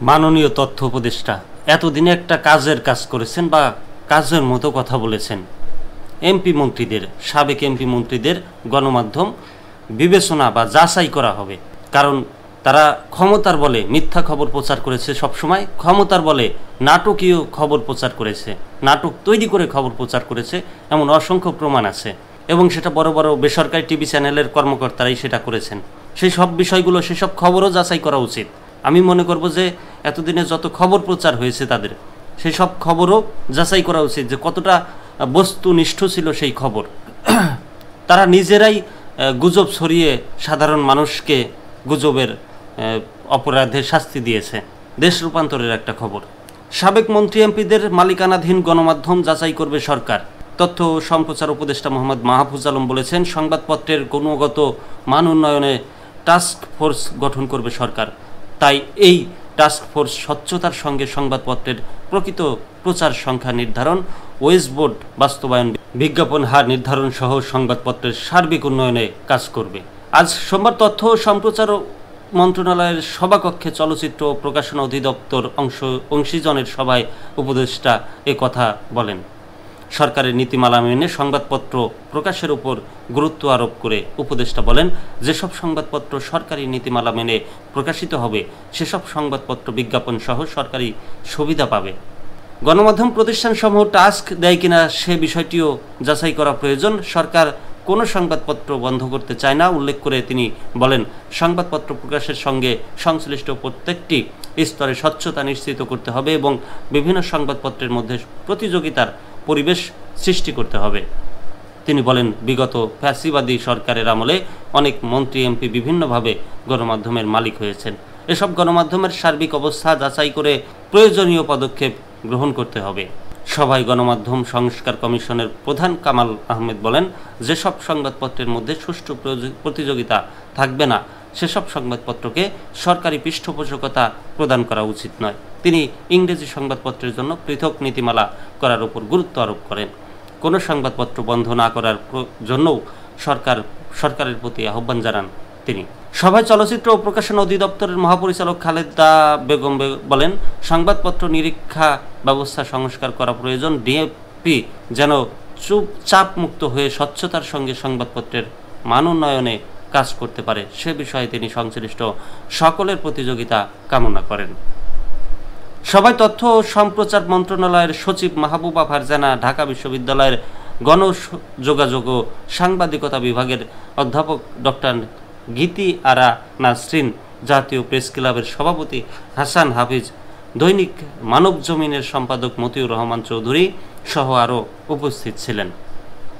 মাননীয় তথ্য উপদেষ্টা এতদিনে একটা কাজের কাজ করেছেন বা কাজের মতো কথা বলেছেন। এমপি মন্ত্রীদের, সাবেক এমপি মন্ত্রীদের গণমাধ্যম বিবেচনা বা যাচাই করা হবে, কারণ তারা ক্ষমতার বলে মিথ্যা খবর প্রচার করেছে, সবসময় ক্ষমতার বলে নাটকীয় খবর প্রচার করেছে, নাটক তৈরি করে খবর প্রচার করেছে, এমন অসংখ্য প্রমাণ আছে এবং সেটা বড় বড় বেসরকারি টিভি চ্যানেলের কর্মকর্তারাই সেটা করেছেন। সেই সব বিষয়গুলো, সেসব খবরও যাচাই করা উচিত। আমি মনে করব যে এতদিনে যত খবর প্রচার হয়েছে তাদের, সেই সব খবরও যাচাই করা উচিত যে কতটা বস্তুনিষ্ঠ ছিল সেই খবর। তারা নিজেরাই গুজব ছড়িয়ে সাধারণ মানুষকে গুজবের অপরাধের শাস্তি দিয়েছে। দেশ রূপান্তরের একটা খবর। সাবেক মন্ত্রী এমপিদের মালিকানাধীন গণমাধ্যম যাচাই করবে সরকার। তথ্য ও সম্প্রচার উপদেষ্টা মোহাম্মদ মাহফুজ আলম বলেছেন, সংবাদপত্রের গুণগত মান উন্নয়নে টাস্ক ফোর্স গঠন করবে সরকার। তাই এই টাস্ক ফোর্স স্বচ্ছতার সঙ্গে সংবাদপত্রের প্রকৃত প্রচার সংখ্যা নির্ধারণ, ওয়েজ বোর্ড বাস্তবায়ন, বিজ্ঞাপন হার নির্ধারণ সহ সংবাদপত্রের সার্বিক উন্নয়নে কাজ করবে। আজ সোমবার তথ্য ও সম্প্রচার মন্ত্রণালয়ের সভাকক্ষে চলচ্চিত্র ও প্রকাশনা অধিদপ্তর অংশীজনের সভায় উপদেষ্টা কথা বলেন। সরকারের নীতিমালা মেনে সংবাদপত্র প্রকাশের উপর গুরুত্ব আরোপ করে উপদেষ্টা বলেন, যেসব সংবাদপত্র সরকারি নীতিমালা মেনে প্রকাশিত হবে সেসব সংবাদপত্র বিজ্ঞাপন সহ সরকারি সুবিধা পাবে। গণমাধ্যম প্রতিষ্ঠানসমূহ টাস্ক দেয় কিনা সে বিষয়টিও যাচাই করা প্রয়োজন। সরকার কোনো সংবাদপত্র বন্ধ করতে চায় না উল্লেখ করে তিনি বলেন, সংবাদপত্র প্রকাশের সঙ্গে সংশ্লিষ্ট প্রত্যেকটি স্তরে স্বচ্ছতা নিশ্চিত করতে হবে এবং বিভিন্ন সংবাদপত্রের মধ্যে প্রতিযোগিতার পরিবেশ সৃষ্টি করতে হবে। তিনি বলেন, বিগত ফ্যাসিবাদী সরকারের আমলে অনেক মন্ত্রী এমপি বিভিন্নভাবে গণমাধ্যমের মালিক হয়েছেন। এসব গণমাধ্যমের সার্বিক অবস্থা যাচাই করে প্রয়োজনীয় পদক্ষেপ গ্রহণ করতে হবে। সভায় গণমাধ্যম সংস্কার কমিশনের প্রধান কামাল আহমেদ বলেন, যেসব সংবাদপত্রের মধ্যে সুষ্ঠু প্রতিযোগিতা থাকবে না সেসব সংবাদপত্রকে সরকারি পৃষ্ঠপোষকতা প্রদান করা উচিত নয়। তিনি ইংরেজি সংবাদপত্রের জন্য পৃথক নীতিমালা করার উপর গুরুত্ব আরোপ করেন। কোনো সংবাদপত্র বন্ধ না করার জন্যও সরকারের প্রতি আহ্বান জানান তিনি। সভায় চলচ্চিত্র ও প্রকাশনা অধিদপ্তরের মহাপরিচালক খালেদা বেগম বলেন, সংবাদপত্র নিরীক্ষা ব্যবস্থা সংস্কার করা প্রয়োজন। ডিএপি যেন চাপমুক্ত হয়ে স্বচ্ছতার সঙ্গে সংবাদপত্রের মান উন্নয়নে কাজ করতে পারে সে বিষয়ে তিনি সংশ্লিষ্ট সকলের প্রতিযোগিতা কামনা করেন। সভায় তথ্য ও সম্প্রচার মন্ত্রণালয়ের সচিব মাহবুবা ফারজানা, ঢাকা বিশ্ববিদ্যালয়ের গণযোগাযোগ ও সাংবাদিকতা বিভাগের অধ্যাপক ডক্টর গীতি আরা নাসরিন, জাতীয় প্রেস ক্লাবের সভাপতি হাসান হাফিজ, দৈনিক মানবজমিনের সম্পাদক মতিউর রহমান চৌধুরী সহ আরও উপস্থিত ছিলেন।